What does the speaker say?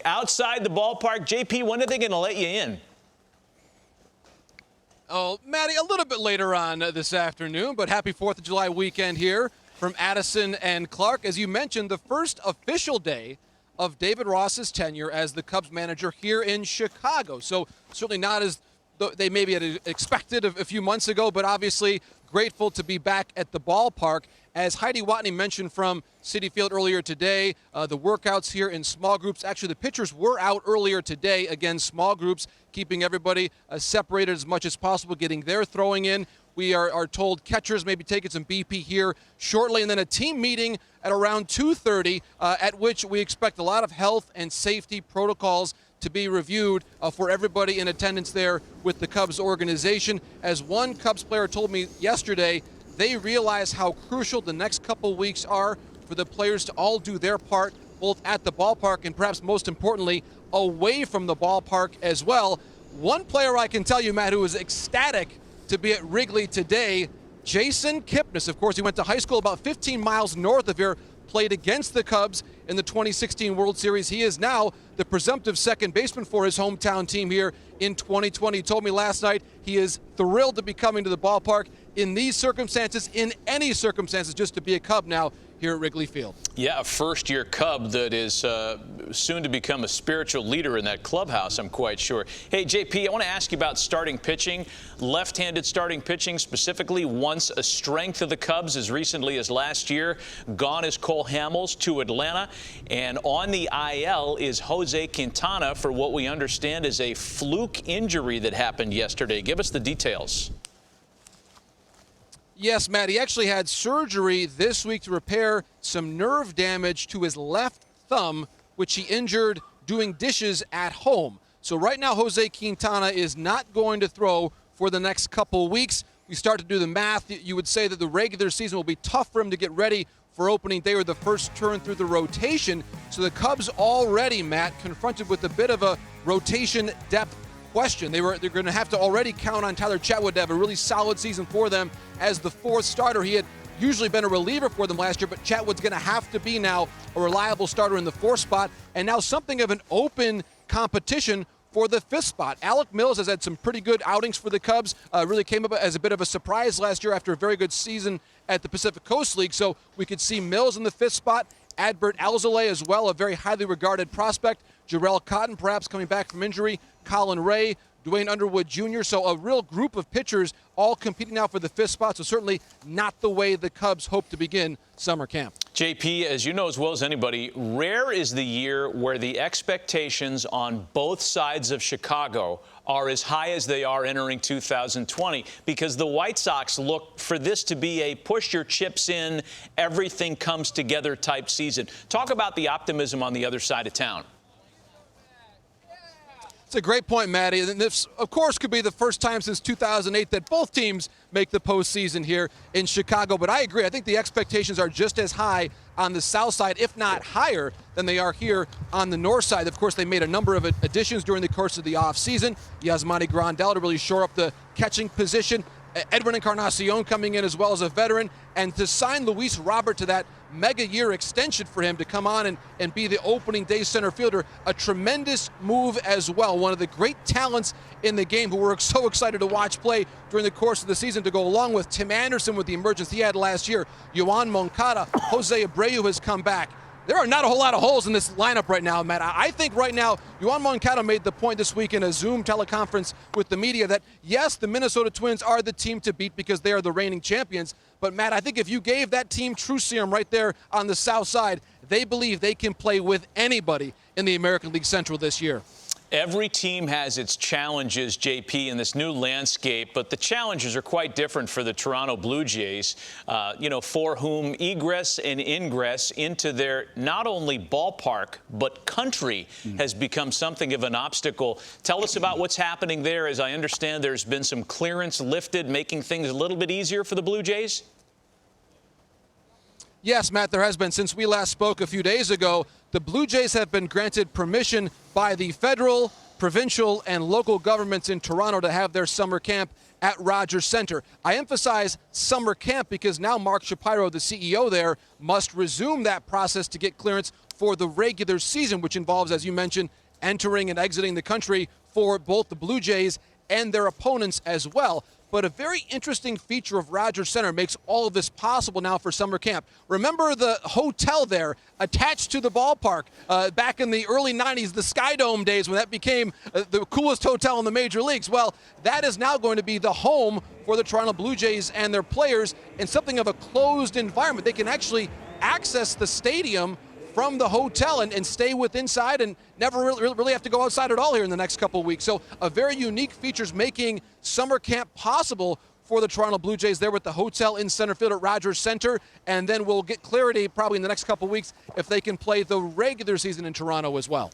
outside the ballpark. JP, when are they going to let you in? Oh, Maddie, a little bit later on this afternoon, but happy 4th of July weekend here from Addison and Clark. As you mentioned, the first official day of David Ross's tenure as the Cubs manager here in Chicago. So certainly not as they maybe had expected a few months ago, but obviously grateful to be back at the ballpark. As Heidi Watney mentioned from Citi Field earlier today, the workouts here in small groups. Actually, the pitchers were out earlier today. Again, small groups, keeping everybody separated as much as possible, getting their throwing in. We are told catchers may be taking some BP here shortly, and then a team meeting at around 2:30, at which we expect a lot of health and safety protocols to be reviewed for everybody in attendance there with the Cubs organization. As one Cubs player told me yesterday, they realize how crucial the next couple weeks are for the players to all do their part, both at the ballpark and perhaps most importantly, away from the ballpark as well. One player I can tell you, Matt, who was ecstatic to be at Wrigley today, Jason Kipnis. Of course, he went to high school about 15 miles north of here, played against the Cubs in the 2016 World Series. He is now the presumptive second baseman for his hometown team here in 2020. He told me last night he is thrilled to be coming to the ballpark in these circumstances, in any circumstances, just to be a Cub now here at Wrigley Field. Yeah, a first-year Cub that is soon to become a spiritual leader in that clubhouse, I'm quite sure. Hey, JP, I want to ask you about starting pitching. Left-handed starting pitching specifically, once a strength of the Cubs as recently as last year. Gone is Cole Hamels to Atlanta. And on the IL is Jose Quintana for what we understand is a fluke injury that happened yesterday. Give us the details. Yes, Matt, he actually had surgery this week to repair some nerve damage to his left thumb, which he injured doing dishes at home. So right now, Jose Quintana is not going to throw for the next couple weeks. We start to do the math. You would say that the regular season will be tough for him to get ready for opening day or the first turn through the rotation. So the Cubs already, Matt, confronted with a bit of a rotation depth question. They're going to have to already count on Tyler Chatwood to have a really solid season for them as the fourth starter. He had usually been a reliever for them last year, but Chatwood's going to have to be now a reliable starter in the fourth spot, and now something of an open competition for the fifth spot. Alec Mills has had some pretty good outings for the Cubs, really came up as a bit of a surprise last year after a very good season at the Pacific Coast League, so we could see Mills in the fifth spot, Adbert Alzolay as well, a very highly regarded prospect, Jarrell Cotton perhaps coming back from injury, Colin Ray, Dwayne Underwood Jr., so a real group of pitchers all competing now for the fifth spot, so certainly not the way the Cubs hope to begin summer camp. JP, as you know as well as anybody, rare is the year where the expectations on both sides of Chicago are as high as they are entering 2020, because the White Sox look for this to be a push your chips in, everything comes together type season. Talk about the optimism on the other side of town. It's a great point, Maddie. And this, of course, could be the first time since 2008 that both teams make the postseason here in Chicago. But I agree. I think the expectations are just as high on the south side, if not higher, than they are here on the north side. Of course, they made a number of additions during the course of the offseason. Yasmani Grandal to really shore up the catching position. Edwin Encarnacion coming in as well as a veteran. And to sign Luis Robert to that mega-year extension for him to come on and be the opening day center fielder, a tremendous move as well. One of the great talents in the game who we're so excited to watch play during the course of the season, to go along with Tim Anderson with the emergence he had last year. Yohan Moncada, Jose Abreu has come back. There are not a whole lot of holes in this lineup right now, Matt. I think right now, Yohan Moncada made the point this week in a Zoom teleconference with the media that, yes, the Minnesota Twins are the team to beat because they are the reigning champions. But, Matt, I think if you gave that team true serum right there on the south side, they believe they can play with anybody in the American League Central this year. Every team has its challenges, JP, in this new landscape, but the challenges are quite different for the Toronto Blue Jays, for whom egress and ingress into their not only ballpark but country has become something of an obstacle. Tell us about what's happening there. As I understand, there's been some clearance lifted, making things a little bit easier for the Blue Jays. Yes, Matt, there has been. Since we last spoke a few days ago, the Blue Jays have been granted permission by the federal, provincial and local governments in Toronto to have their summer camp at Rogers Centre. I emphasize summer camp because now Mark Shapiro, the CEO there, must resume that process to get clearance for the regular season, which involves, as you mentioned, entering and exiting the country for both the Blue Jays and their opponents as well. But a very interesting feature of Rogers Centre makes all of this possible now for summer camp. Remember the hotel there attached to the ballpark back in the early 90s, the Sky Dome days when that became the coolest hotel in the major leagues? Well, that is now going to be the home for the Toronto Blue Jays and their players in something of a closed environment. They can actually access the stadium from the hotel and stay inside and never really have to go outside at all here in the next couple of weeks. So a very unique features making summer camp possible for the Toronto Blue Jays there with the hotel in center field at Rogers Centre. And then we'll get clarity probably in the next couple of weeks if they can play the regular season in Toronto as well.